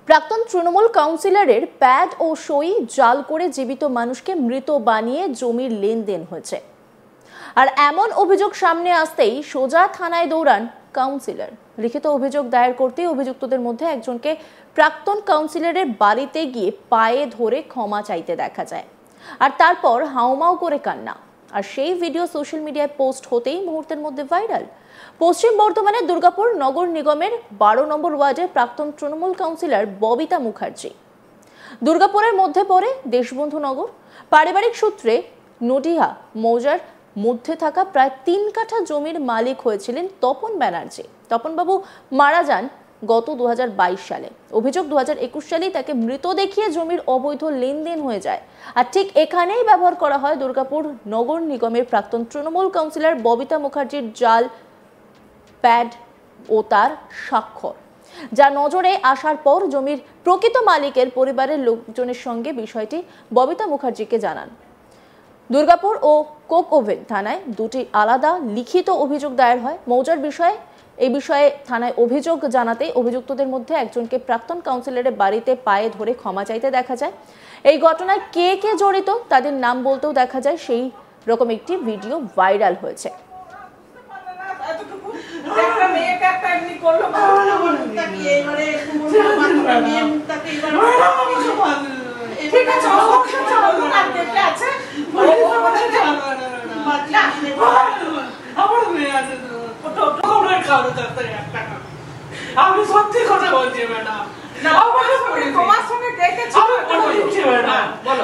প্রাক্তন তৃণমূল কাউন্সিলরের প্যাড ও সই জাল করে জীবিত মানুষকে মৃত বানিয়ে জমির লেনদেন হয়েছে। আর এমন অভিযোগ সামনে আসতেই সোজা থানায় দৌড়ান কাউন্সিলর। লিখিত অভিযোগ দায়ের করতেই অভিযুক্তদের মধ্যে একজনকে প্রাক্তন কাউন্সিলরের বাড়িতে গিয়ে পায়ে ধরে ক্ষমা চাইতে দেখা যায়, আর তারপর হাউমাউ করে কান্না। আর সেই ভিডিও সোশ্যাল মিডিয়ায় পোস্ট হতেই মুহূর্তের মধ্যে ভাইরাল। পশ্চিম বর্ধমানের দুর্গাপুর নগর নিগমের 12 নম্বর ওয়ার্ডের প্রাক্তন তৃণমূল কাউন্সিলর ববিতা মুখার্জি। দুর্গাপুরের মধ্যে পড়ে দেশবন্ধু নগর। পারিবারিক সূত্রে নডিহা মৌজার মধ্যে থাকা প্রায় 3 কাঠা জমির মালিক হয়েছিলেন তপন ব্যানার্জি। তপনবাবু মারা যান গত 2022 সালে। অভিযোগ 2021 সালেই তাকে মৃত দেখিয়ে জমির অবৈধ লেনদেন হয়ে যায়। আর ঠিক এখানেই ব্যবহার করা হয় দুর্গাপুর নগর নিগমের প্রাক্তন তৃণমূল কাউন্সিলর ববিতা মুখার্জির জাল প্যাড ও তার স্বাক্ষর, যা নজরে আসার পর জমির প্রকৃত মালিকের পরিবারের লোকজনের সঙ্গে বিষয়টি ববিতা মুখার্জিকে জানান। দুর্গাপুর ও কোক ওভেন থানায় দুটি আলাদা লিখিত অভিযোগ দায়ের হয়। মৌজার এই বিষয়ে থানায় অভিযোগ জানাতেই অভিযুক্তদের মধ্যে একজনকে প্রাক্তন কাউন্সিলরের বাড়িতে পায়ে ধরে ক্ষমা চাইতে দেখা যায়। এই ঘটনায় কে কে জড়িত তাদের নাম বলতেও দেখা যায়। সেই রকম একটি ভিডিও ভাইরাল হয়েছে। আমি সত্যি কথা বলছি ম্যাডাম, তোমার সঙ্গে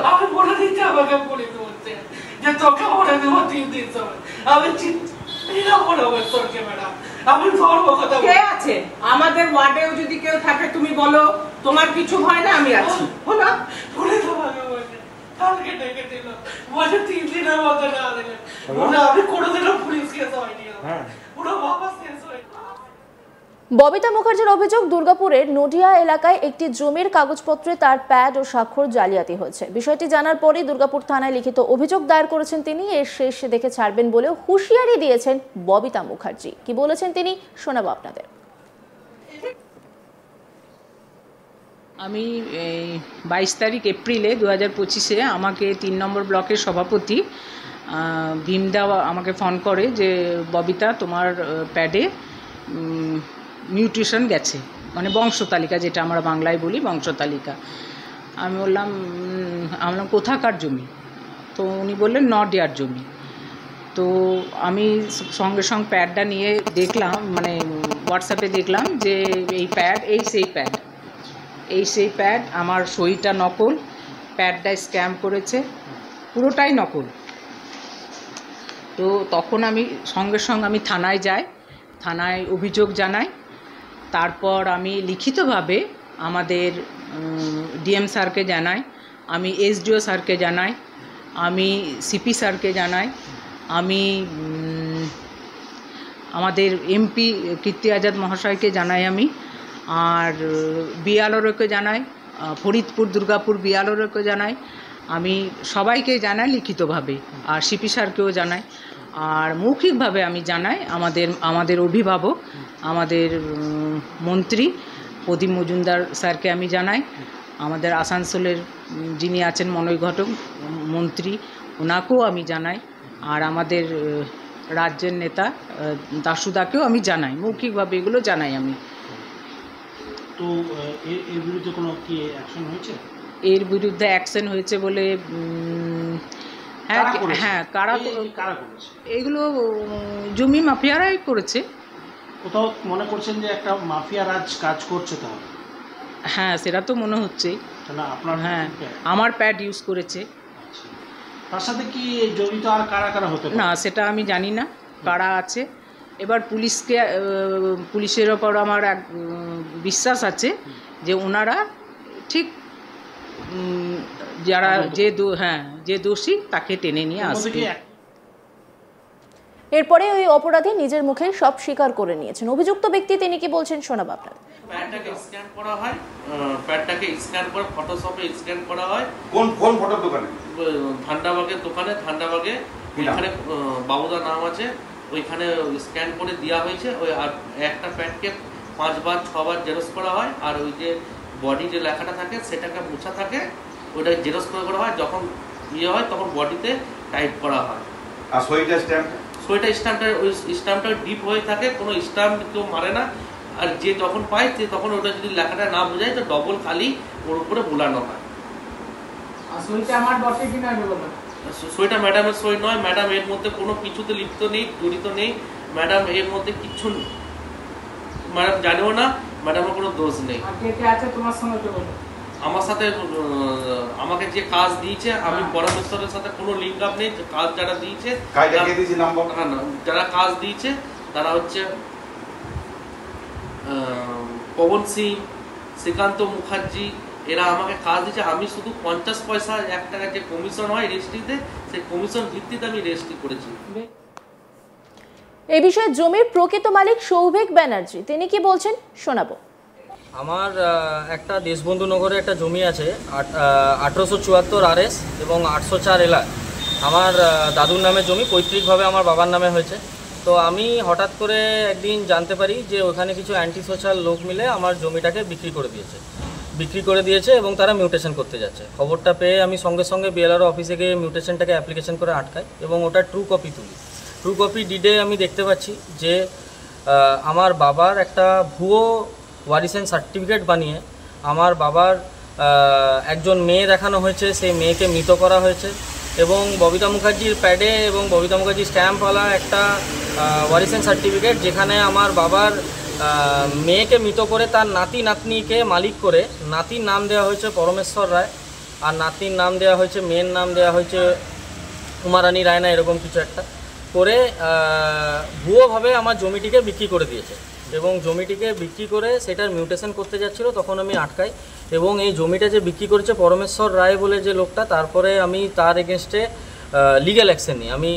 আমি বলে দিচ্ছি আমাকে পুলিশ বলছে যে তোকে বলে দেবো 3 দিন সময়। আমি আমি ধর্ম কথা কে আছে আমাদের ওয়ার্ডেও যদি কেউ থাকে তুমি বলো, তোমার কিছু হয় না, আমি আছি। বলো পুলিশ আমাকে বলছে কালকে ডেকে দিল, বলে 3 দিনের মধ্যে না দিলেন। আমি কোনোদিনও পুলিশ কেস হয়নি, পুরো বাবা শেষ হয়ে। ববিতা মুখার্জির অভিযোগ, দুর্গাপুরের নডিহা এলাকায় একটি জমির কাগজপত্রে তার প্যাড ও স্বাক্ষর জালিয়াতি হয়েছে। বিষয়টি জানার পরেই দুর্গাপুর থানায় লিখিত অভিযোগ দায়ের করেছেন তিনি। এর শেষ দেখে ছাড়বেন বলেও হুঁশিয়ারি দিয়েছেন ববিতা মুখার্জি। কি বলেছেন তিনি শোনাবো আপনাদের। আমি 22 তারিখ এপ্রিলে 2025-এ আমাকে 3 নম্বর ব্লকের সভাপতি ভীমদা আমাকে ফোন করে যে ববিতা তোমার প্যাডে মিউটেশন গেছে, মানে বংশতালিকা, যেটা আমরা বাংলায় বলি বংশতালিকা। আমি বললাম কোথাকার জমি? তো উনি বললেন নডিয়ার জমি। তো আমি সঙ্গে সঙ্গে প্যাডটা নিয়ে দেখলাম, মানে হোয়াটসঅ্যাপে দেখলাম যে এই প্যাড এই সেই প্যাড, আমার সইটা নকল, প্যাডটা স্ক্যাম করেছে, পুরোটাই নকল। তো তখন আমি সঙ্গে সঙ্গে আমি থানায় যাই, থানায় অভিযোগ জানাই। তারপর আমি লিখিতভাবে আমাদের ডিএম স্যারকে জানাই, আমি এসডিও স্যারকে জানাই, আমি সিপি স্যারকে জানাই, আমি আমাদের এমপি কীর্তি আজাদ মহাশয়কে জানাই, আমি আর বিএলওকে জানাই, ফরিদপুর দুর্গাপুর বিএলওকে জানাই, আমি সবাইকে জানাই লিখিতভাবে, আর সিপি স্যারকেও জানাই। আর মৌখিকভাবে আমি জানাই আমাদের অভিভাবক, আমাদের মন্ত্রী প্রদীপ মজুমদার স্যারকে আমি জানাই, আমাদের আসানসোলের যিনি আছেন মনোজ ঘটক মন্ত্রী, ওনাকেও আমি জানাই, আর আমাদের রাজ্যের নেতা দাসুদাকেও আমি জানাই, মৌখিকভাবে এগুলো জানাই আমি। তো এর বিরুদ্ধে কোনো কি অ্যাকশন হয়েছে? এর বিরুদ্ধে অ্যাকশন হয়েছে বলে হ্যাঁ, কারা করেছে? এগুলো জমি মাফিয়ারাই করেছে। কোথাও মনে করছেন যে একটা মাফিয়া রাজ কাজ করছে? তাহলে হ্যাঁ, সেটা তো মনে হচ্ছে। আপনার হ্যাঁ, আমার প্যাড ইউজ করেছে। তার সাথে কি জড়িত আর কারা কারা হতে পারে? না, সেটা আমি জানি না কারা আছে। এবার পুলিশের ওপর আমার এক বিশ্বাস আছে যে ওনারা ঠিক যারা যে দোষী তাকে টেনে নিয়ে আসবে। এরপরে ওই অপরাধী নিজের মুখে সব স্বীকার করে নিয়েছেন। অভিযুক্ত ব্যক্তি তিনি কি বলছেন শোনাবো আপনাদের। প্যাডটাকে স্ক্যান করা হয়, প্যাডটাকে স্ক্যান করে ফটোশপে স্ক্যান করা হয়। কোন ফটোর দোকানে? ঠান্ডাবাগের দোকানে, ঠান্ডাবাগে ওইখানে বাবুদা নাম আছে, ওইখানে স্ক্যান করে দেওয়া হয়েছে। ওই আর একটা প্যাডকে 5 বার 6 বার জেরক্স করা হয়, আর ওই যে বডি যে লেখাটা থাকে সেটাকে মোছা থাকে, ওইটা জেরক্স করা হয়, যখন ইয়ে হয় তখন বডিতে টাইপ করা হয়। আর সইটা স্ট্যাম্পটা ওই স্ট্যাম্পটা ডিপ হয়ে থাকে, কোনো স্ট্যাম্প কেউ মারে না, আর যে যখন পায় সে তখন ওটা যদি লেখাটা না বোঝায় তো ডবল খালি ওর উপরে বোলানো হয়। সইটা ম্যাডামের সই নয়, ম্যাডাম এর মধ্যে কোনো কিছুতে লিপ্ত নেই, জড়িত নেই, ম্যাডাম এর মধ্যে কিচ্ছু ম্যাডাম জানেও না, ম্যাডামের কোনো দোষ নেই। আমার সাথে আমাকে যে কাজ দিয়েছে, আমি পরমেশ্বরের সাথে কোনো লিঙ্ক আপ নেই। কাজ যারা দিয়েছে, যারা কাজ দিয়েছে তারা হচ্ছে পবন সিং, শ্রীকান্ত মুখার্জি, এরা আমাকে কাজ দিয়েছে। আমি শুধু 50 পয়সা 1 টাকা যে কমিশন হয় রেজিস্ট্রিতে, সেই কমিশন ভিত্তিতে আমি রেজিস্ট্রি করেছি। এই বিষয়ে জমির প্রকৃত মালিক সৌভিক ব্যানার্জি, তিনি কি বলছেন শোনাবো। আমার একটা দেশবন্ধু নগরে একটা জমি আছে 1874 RS এবং 804 LR। আমার দাদুর নামে জমি, পৈতৃকভাবে আমার বাবার নামে হয়েছে। তো আমি হঠাৎ করে একদিন জানতে পারি যে ওখানে কিছু অ্যান্টি সোশ্যাল লোক মিলে আমার জমিটাকে বিক্রি করে দিয়েছে এবং তারা মিউটেশন করতে যাচ্ছে। খবরটা পেয়ে আমি সঙ্গে সঙ্গে বিএলআরও অফিসে গিয়ে মিউটেশনটাকে অ্যাপ্লিকেশন করে আটকাই এবং ওটা ট্রু কপি তুলি। ট্রু কপি ডিডে আমি দেখতে পাচ্ছি যে আমার বাবার একটা ভুয়ো ওয়ারিসেন সার্টিফিকেট বানিয়ে আমার বাবার একজন মেয়ে দেখানো হয়েছে, সেই মেয়েকে মৃত করা হয়েছে এবং ববিতা মুখার্জির প্যাডে এবং ববিতা মুখার্জির স্ট্যাম্পওয়ালা একটা ওয়ারিসেন সার্টিফিকেট, যেখানে আমার বাবার মেয়েকে মৃত করে তার নাতি নাতনিকে মালিক করে নাতির নাম দেওয়া হয়েছে পরমেশ্বর রায়, আর নাতনির নাম দেওয়া হয়েছে, মেয়ের নাম দেওয়া হয়েছে উমারানী রায় না এরকম কিছু একটা করে ভুয়োভাবে আমার জমিটিকে বিক্রি করে দিয়েছে এবং জমিটিকে বিক্রি করে সেটার মিউটেশন করতে যাচ্ছিল। তখন আমি আটকাই এবং এই জমিটা যে বিক্রি করেছে পরমেশ্বর রায় বলে যে লোকটা, তারপরে আমি তার এগেনস্টে লিগ্যাল অ্যাকশন নিই। আমি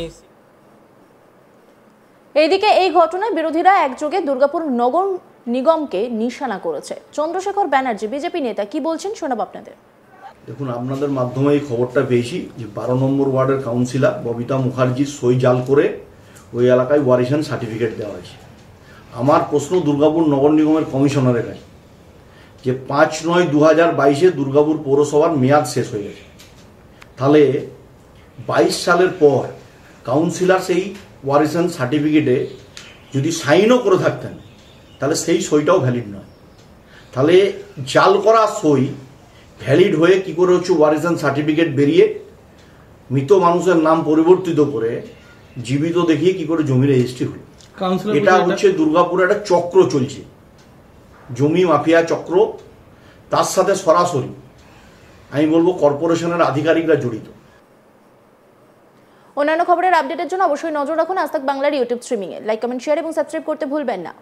এইদিকে এই ঘটনায় বিরোধীরা একযোগে দুর্গাপুর নগর নিগমকে নিশানা করেছে। চন্দ্রশেখর ব্যানার্জি বিজেপি নেতা কি বলছেন শোনাব আপনাদের। দেখুন, আপনাদের মাধ্যমে এই খবরটা পেয়েছি যে 12 নম্বর ওয়ার্ডের কাউন্সিলর ববিতা মুখার্জির সই জাল করে ওই এলাকায় ওয়ারিশন সার্টিফিকেট দেওয়া হয়েছে। আমার প্রশ্ন দুর্গাপুর নগর নিগমের কমিশনারের কাছে যে 5/9/2022 দুর্গাপুর পৌরসভার মেয়াদ শেষ হয়ে গেছে, তাহলে 22 সালের পর কাউন্সিলর সেই ওয়ারিশন সার্টিফিকেটে যদি সাইনও করে থাকতেন তাহলে সেই সইটাও ভ্যালিড নয়। তাহলে জাল করা সই ভ্যালিড হয়ে কি করে হচ্ছে ওয়ারিশন সার্টিফিকেট বেরিয়ে মৃত মানুষের নাম পরিবর্তিত করে জীবিত দেখিয়ে কি করে জমি রেজিস্ট্রি হলো। এটা হচ্ছে দুর্গাপুরে একটা চক্র চলছে, জমি মাফিয়া চক্র। তার সাথে সরাসরি আমি বলবো কর্পোরেশনের আধিকারিকরা জড়িত। অন্যান্য খবরের আপডেটের জন্য অবশ্যই নজর রাখুন আজ তাক বাংলার ইউটিউব স্ট্রিমিংয়ে। লাইক, কমেন্ট, শেয়ার এবং সাবস্ক্রাইব করতে ভুলবেন না।